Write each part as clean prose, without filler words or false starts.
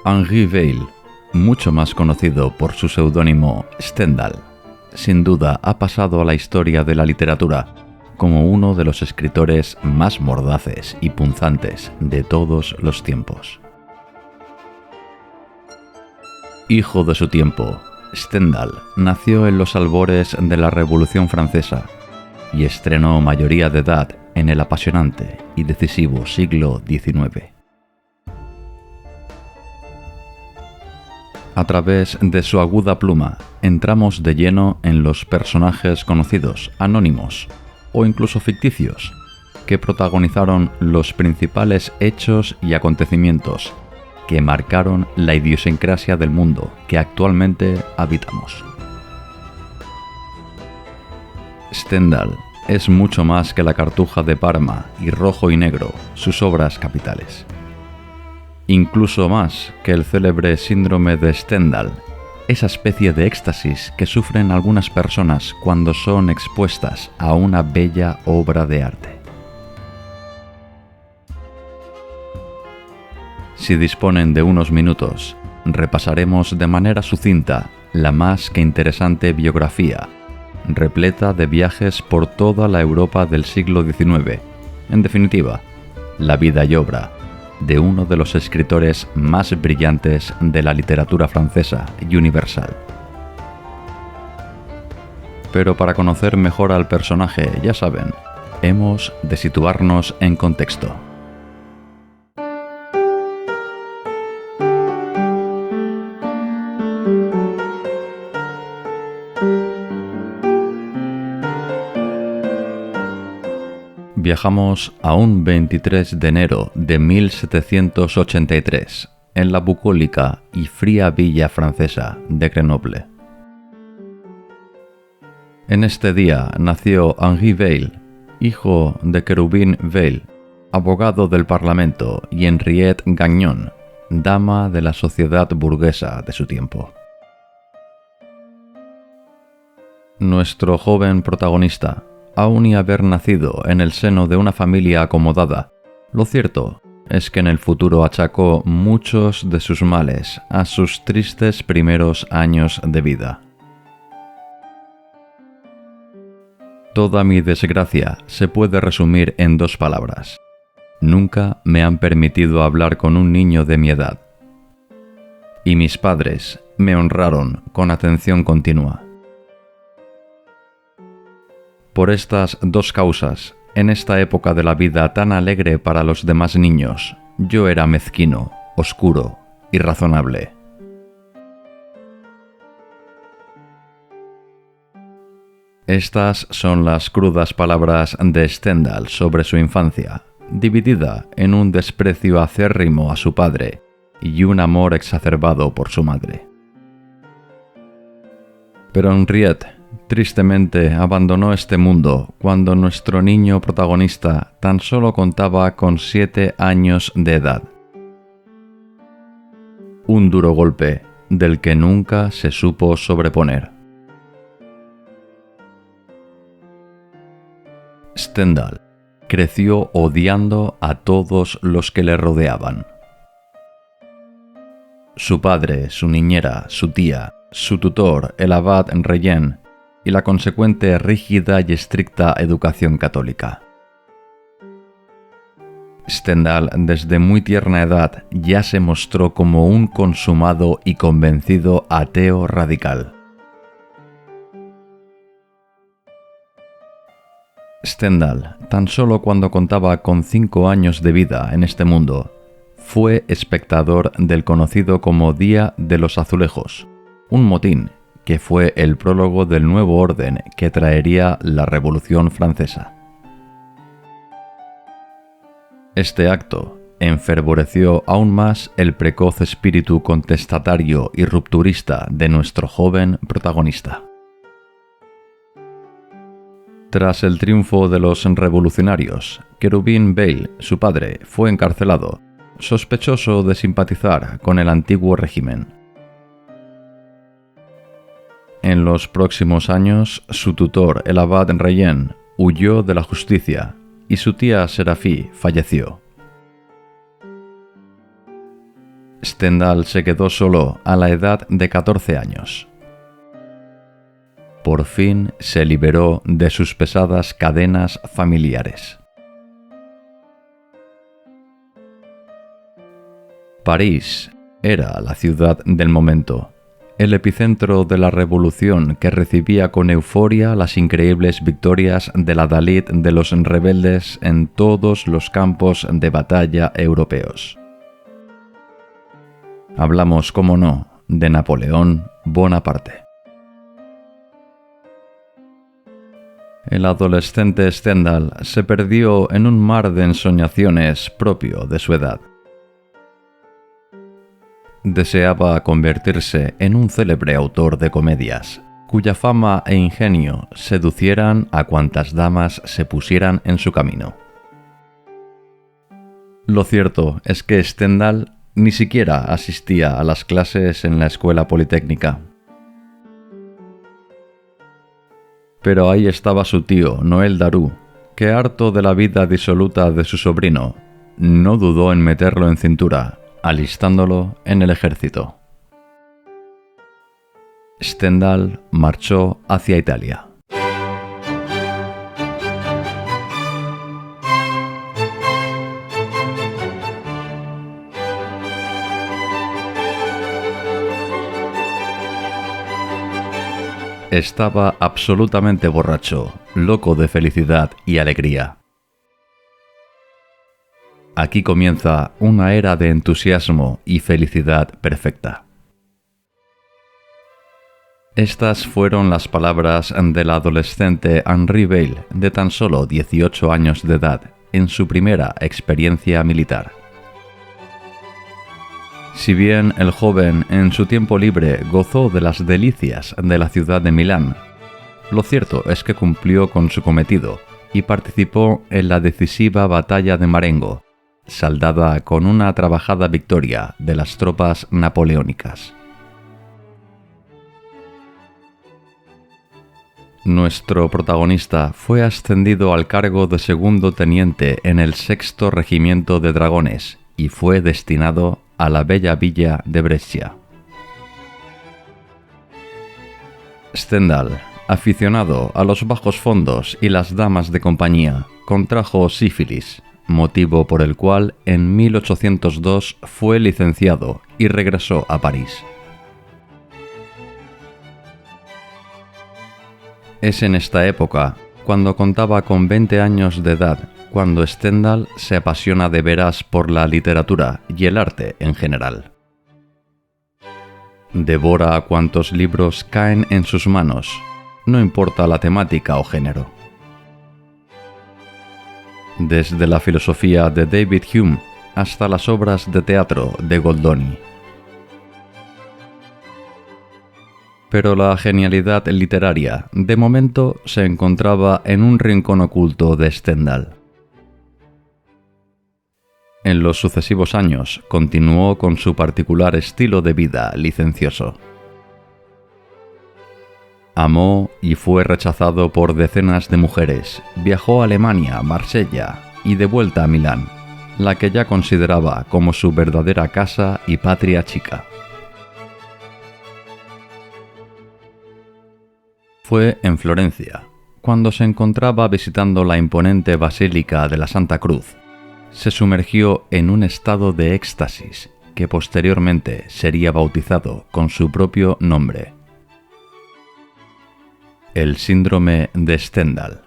Henri Weil, mucho más conocido por su seudónimo Stendhal, sin duda ha pasado a la historia de la literatura como uno de los escritores más mordaces y punzantes de todos los tiempos. Hijo de su tiempo, Stendhal nació en los albores de la Revolución Francesa y estrenó mayoría de edad en el apasionante y decisivo siglo XIX. A través de su aguda pluma, entramos de lleno en los personajes conocidos, anónimos o incluso ficticios, que protagonizaron los principales hechos y acontecimientos que marcaron la idiosincrasia del mundo que actualmente habitamos. Stendhal es mucho más que la Cartuja de Parma y Rojo y Negro, sus obras capitales. Incluso más que el célebre síndrome de Stendhal, esa especie de éxtasis que sufren algunas personas cuando son expuestas a una bella obra de arte. Si disponen de unos minutos, repasaremos de manera sucinta la más que interesante biografía, repleta de viajes por toda la Europa del siglo XIX. En definitiva, la vida y obra de uno de los escritores más brillantes de la literatura francesa y universal. Pero para conocer mejor al personaje, ya saben, hemos de situarnos en contexto. Viajamos a un 23 de enero de 1783 en la bucólica y fría villa francesa de Grenoble. En este día nació Henri Weil, hijo de Querubín Weil, abogado del Parlamento, y Henriette Gagnon, dama de la sociedad burguesa de su tiempo. Nuestro joven protagonista, aun y haber nacido en el seno de una familia acomodada, lo cierto es que en el futuro achacó muchos de sus males a sus tristes primeros años de vida. Toda mi desgracia se puede resumir en 2 palabras. Nunca me han permitido hablar con un niño de mi edad. Y mis padres me honraron con atención continua. Por estas 2 causas, en esta época de la vida tan alegre para los demás niños, yo era mezquino, oscuro, irrazonable. Estas son las crudas palabras de Stendhal sobre su infancia, dividida en un desprecio acérrimo a su padre y un amor exacerbado por su madre. Pero Henriette tristemente abandonó este mundo cuando nuestro niño protagonista tan solo contaba con 7 años de edad. Un duro golpe del que nunca se supo sobreponer. Stendhal creció odiando a todos los que le rodeaban. Su padre, su niñera, su tía, su tutor, el abad Reyen, y la consecuente rígida y estricta educación católica. Stendhal, desde muy tierna edad, ya se mostró como un consumado y convencido ateo radical. Stendhal, tan solo cuando contaba con 5 años de vida en este mundo, fue espectador del conocido como Día de los Azulejos, un motín que fue el prólogo del nuevo orden que traería la Revolución Francesa. Este acto enfervoreció aún más el precoz espíritu contestatario y rupturista de nuestro joven protagonista. Tras el triunfo de los revolucionarios, Querubín Weil, su padre, fue encarcelado, sospechoso de simpatizar con el antiguo régimen. En los próximos años, su tutor, el abad Reyen, huyó de la justicia y su tía Séraphie falleció. Stendhal se quedó solo a la edad de 14 años. Por fin se liberó de sus pesadas cadenas familiares. París era la ciudad del momento, el epicentro de la revolución que recibía con euforia las increíbles victorias del adalid de los rebeldes en todos los campos de batalla europeos. Hablamos, cómo no, de Napoleón Bonaparte. El adolescente Stendhal se perdió en un mar de ensoñaciones propio de su edad. Deseaba convertirse en un célebre autor de comedias, cuya fama e ingenio seducieran a cuantas damas se pusieran en su camino. Lo cierto es que Stendhal ni siquiera asistía a las clases en la escuela politécnica. Pero ahí estaba su tío, Noël Darou, que harto de la vida disoluta de su sobrino, no dudó en meterlo en cintura, alistándolo en el ejército. Stendhal marchó hacia Italia. Estaba absolutamente borracho, loco de felicidad y alegría. Aquí comienza una era de entusiasmo y felicidad perfecta. Estas fueron las palabras del adolescente Henri Beyle, de tan solo 18 años de edad, en su primera experiencia militar. Si bien el joven en su tiempo libre gozó de las delicias de la ciudad de Milán, lo cierto es que cumplió con su cometido y participó en la decisiva batalla de Marengo, saldada con una trabajada victoria de las tropas napoleónicas. Nuestro protagonista fue ascendido al cargo de segundo teniente en el 6º Regimiento de Dragones y fue destinado a la bella villa de Brescia. Stendhal, aficionado a los bajos fondos y las damas de compañía, contrajo sífilis, motivo por el cual en 1802 fue licenciado y regresó a París. Es en esta época, cuando contaba con 20 años de edad, cuando Stendhal se apasiona de veras por la literatura y el arte en general. Devora cuantos libros caen en sus manos, no importa la temática o género. Desde la filosofía de David Hume hasta las obras de teatro de Goldoni. Pero la genialidad literaria, de momento, se encontraba en un rincón oculto de Stendhal. En los sucesivos años, continuó con su particular estilo de vida licencioso. Amó y fue rechazado por decenas de mujeres, viajó a Alemania, Marsella y de vuelta a Milán, la que ya consideraba como su verdadera casa y patria chica. Fue en Florencia, cuando se encontraba visitando la imponente Basílica de la Santa Cruz. Se sumergió en un estado de éxtasis que posteriormente sería bautizado con su propio nombre. El síndrome de Stendhal.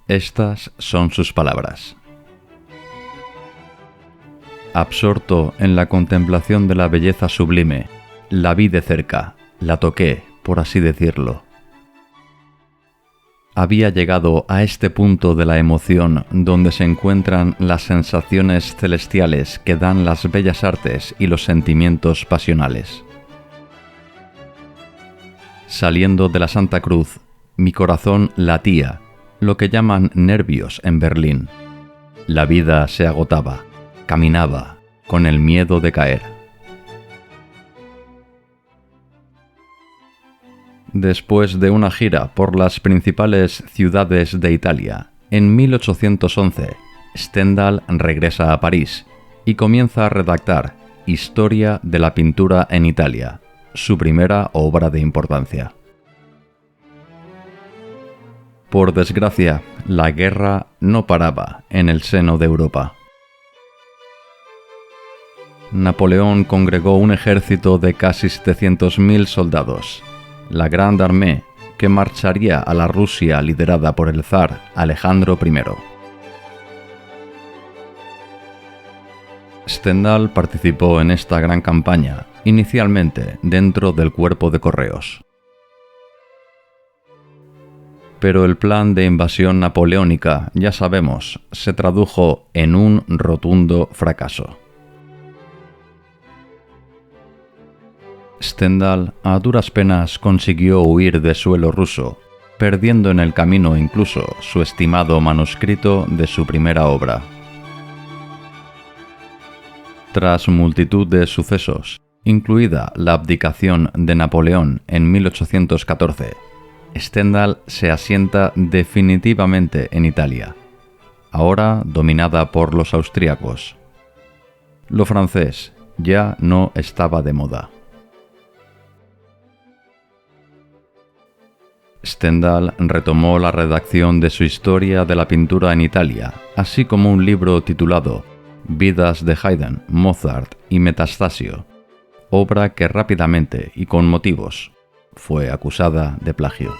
Estas son sus palabras. Absorto en la contemplación de la belleza sublime, la vi de cerca, la toqué, por así decirlo. Había llegado a este punto de la emoción donde se encuentran las sensaciones celestiales que dan las bellas artes y los sentimientos pasionales. Saliendo de la Santa Cruz, mi corazón latía, lo que llaman nervios en Berlín. La vida se agotaba, caminaba, con el miedo de caer. Después de una gira por las principales ciudades de Italia, en 1811, Stendhal regresa a París y comienza a redactar Historia de la pintura en Italia, su primera obra de importancia. Por desgracia, la guerra no paraba en el seno de Europa. Napoleón congregó un ejército de casi 700.000 soldados, la Grande Armée, que marcharía a la Rusia liderada por el zar Alejandro I. Stendhal participó en esta gran campaña, inicialmente dentro del cuerpo de correos. Pero el plan de invasión napoleónica, ya sabemos, se tradujo en un rotundo fracaso. Stendhal a duras penas consiguió huir de suelo ruso, perdiendo en el camino incluso su estimado manuscrito de su primera obra. Tras multitud de sucesos, incluida la abdicación de Napoleón en 1814, Stendhal se asienta definitivamente en Italia, ahora dominada por los austríacos. Lo francés ya no estaba de moda. Stendhal retomó la redacción de su historia de la pintura en Italia, así como un libro titulado Vidas de Haydn, Mozart y Metastasio, obra que rápidamente y con motivos fue acusada de plagio.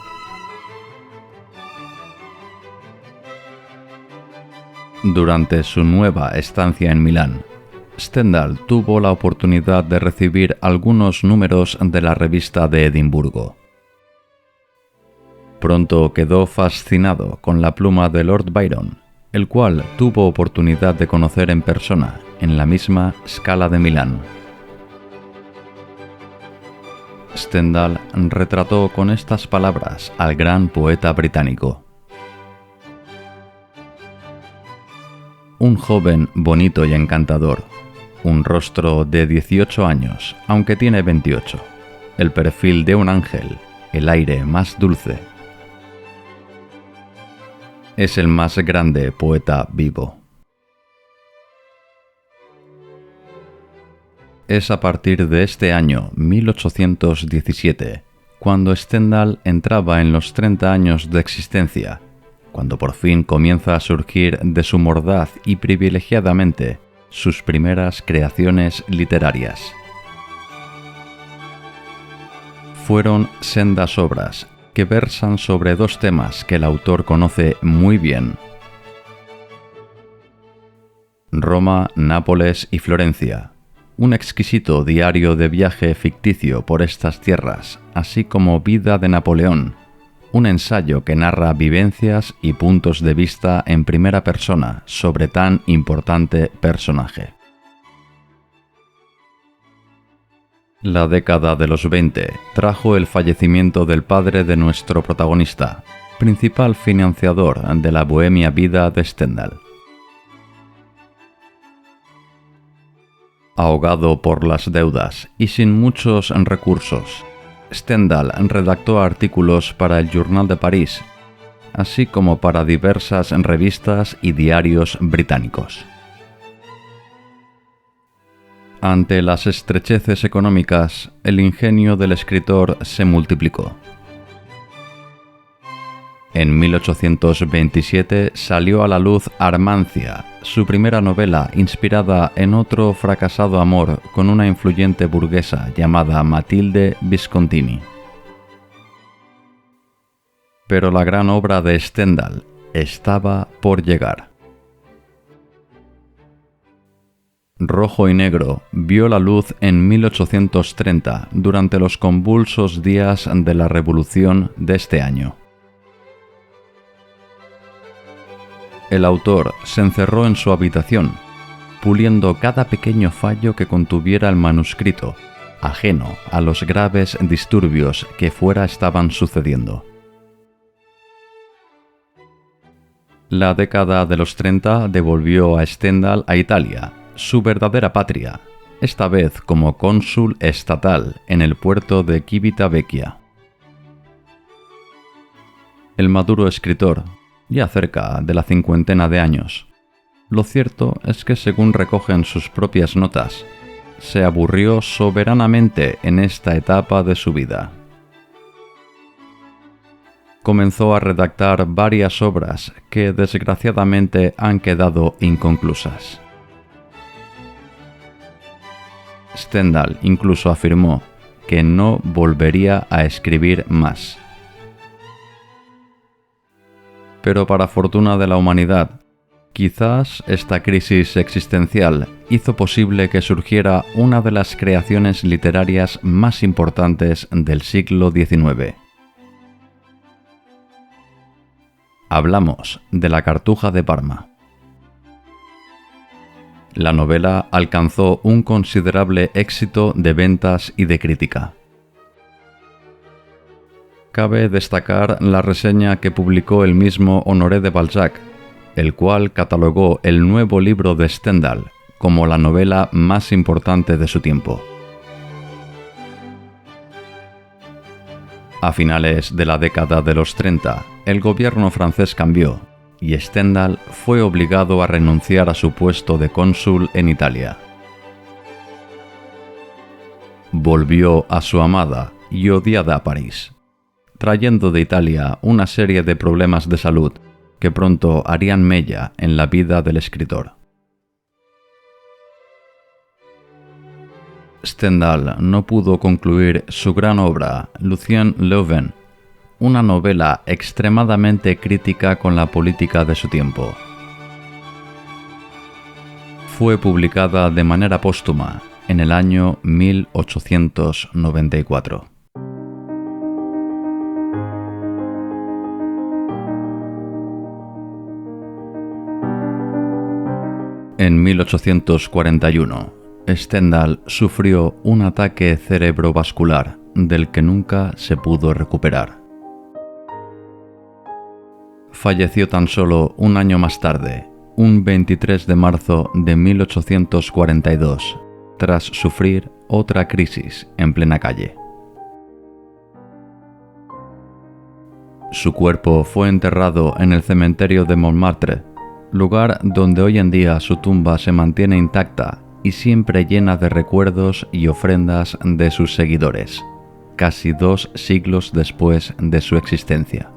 Durante su nueva estancia en Milán, Stendhal tuvo la oportunidad de recibir algunos números de la revista de Edimburgo. Pronto quedó fascinado con la pluma de Lord Byron, el cual tuvo oportunidad de conocer en persona en la misma Scala de Milán. Stendhal retrató con estas palabras al gran poeta británico: un joven bonito y encantador, un rostro de 18 años, aunque tiene 28, el perfil de un ángel, el aire más dulce. Es el más grande poeta vivo. Es a partir de este año 1817, cuando Stendhal entraba en los 30 años de existencia, cuando por fin comienza a surgir de su mordaz y privilegiadamente sus primeras creaciones literarias. Fueron sendas obras que versan sobre dos temas que el autor conoce muy bien: Roma, Nápoles y Florencia, un exquisito diario de viaje ficticio por estas tierras, así como Vida de Napoleón, un ensayo que narra vivencias y puntos de vista en primera persona sobre tan importante personaje. La década de los 20 trajo el fallecimiento del padre de nuestro protagonista, principal financiador de la bohemia vida de Stendhal. Ahogado por las deudas y sin muchos recursos, Stendhal redactó artículos para el Journal de París, así como para diversas revistas y diarios británicos. Ante las estrecheces económicas, el ingenio del escritor se multiplicó. En 1827 salió a la luz Armancia, su primera novela inspirada en otro fracasado amor con una influyente burguesa llamada Matilde Viscontini. Pero la gran obra de Stendhal estaba por llegar. Rojo y Negro vio la luz en 1830 durante los convulsos días de la Revolución de este año. El autor se encerró en su habitación, puliendo cada pequeño fallo que contuviera el manuscrito, ajeno a los graves disturbios que fuera estaban sucediendo. La década de los 30 devolvió a Stendhal a Italia, su verdadera patria, esta vez como cónsul estatal en el puerto de Civitavecchia. El maduro escritor, ya cerca de la cincuentena de años, lo cierto es que según recogen sus propias notas, se aburrió soberanamente en esta etapa de su vida. Comenzó a redactar varias obras que desgraciadamente han quedado inconclusas. Stendhal incluso afirmó que no volvería a escribir más. Pero para fortuna de la humanidad, quizás esta crisis existencial hizo posible que surgiera una de las creaciones literarias más importantes del siglo XIX. Hablamos de La Cartuja de Parma. La novela alcanzó un considerable éxito de ventas y de crítica. Cabe destacar la reseña que publicó el mismo Honoré de Balzac, el cual catalogó el nuevo libro de Stendhal como la novela más importante de su tiempo. A finales de la década de los 30, el gobierno francés cambió y Stendhal fue obligado a renunciar a su puesto de cónsul en Italia. Volvió a su amada y odiada París, trayendo de Italia una serie de problemas de salud que pronto harían mella en la vida del escritor. Stendhal no pudo concluir su gran obra, Lucien Leuven, una novela extremadamente crítica con la política de su tiempo. Fue publicada de manera póstuma en el año 1894. En 1841, Stendhal sufrió un ataque cerebrovascular del que nunca se pudo recuperar. Falleció tan solo un año más tarde, un 23 de marzo de 1842, tras sufrir otra crisis en plena calle. Su cuerpo fue enterrado en el cementerio de Montmartre, lugar donde hoy en día su tumba se mantiene intacta y siempre llena de recuerdos y ofrendas de sus seguidores, casi 2 siglos después de su existencia.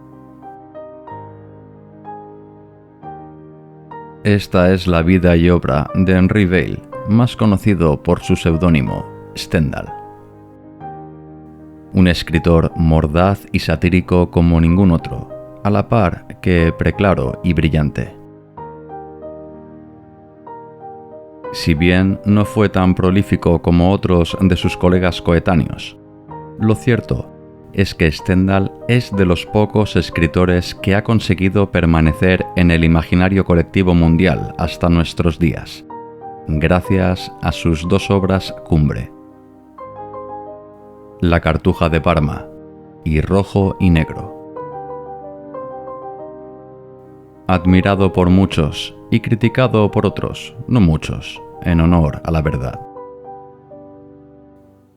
Esta es la vida y obra de Henri Weil, más conocido por su seudónimo, Stendhal. Un escritor mordaz y satírico como ningún otro, a la par que preclaro y brillante. Si bien no fue tan prolífico como otros de sus colegas coetáneos, lo cierto es que Stendhal es de los pocos escritores que ha conseguido permanecer en el imaginario colectivo mundial hasta nuestros días, gracias a sus 2 obras cumbre: La Cartuja de Parma y Rojo y Negro. Admirado por muchos y criticado por otros, no muchos, en honor a la verdad.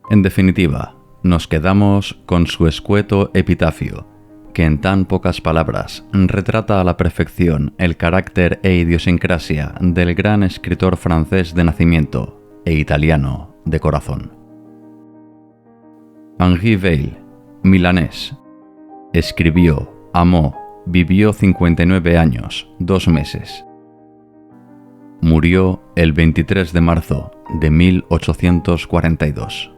En definitiva, nos quedamos con su escueto epitafio, que en tan pocas palabras retrata a la perfección el carácter e idiosincrasia del gran escritor francés de nacimiento e italiano de corazón. Henri Weil, milanés, escribió, amó, vivió 59 años, 2 meses. Murió el 23 de marzo de 1842.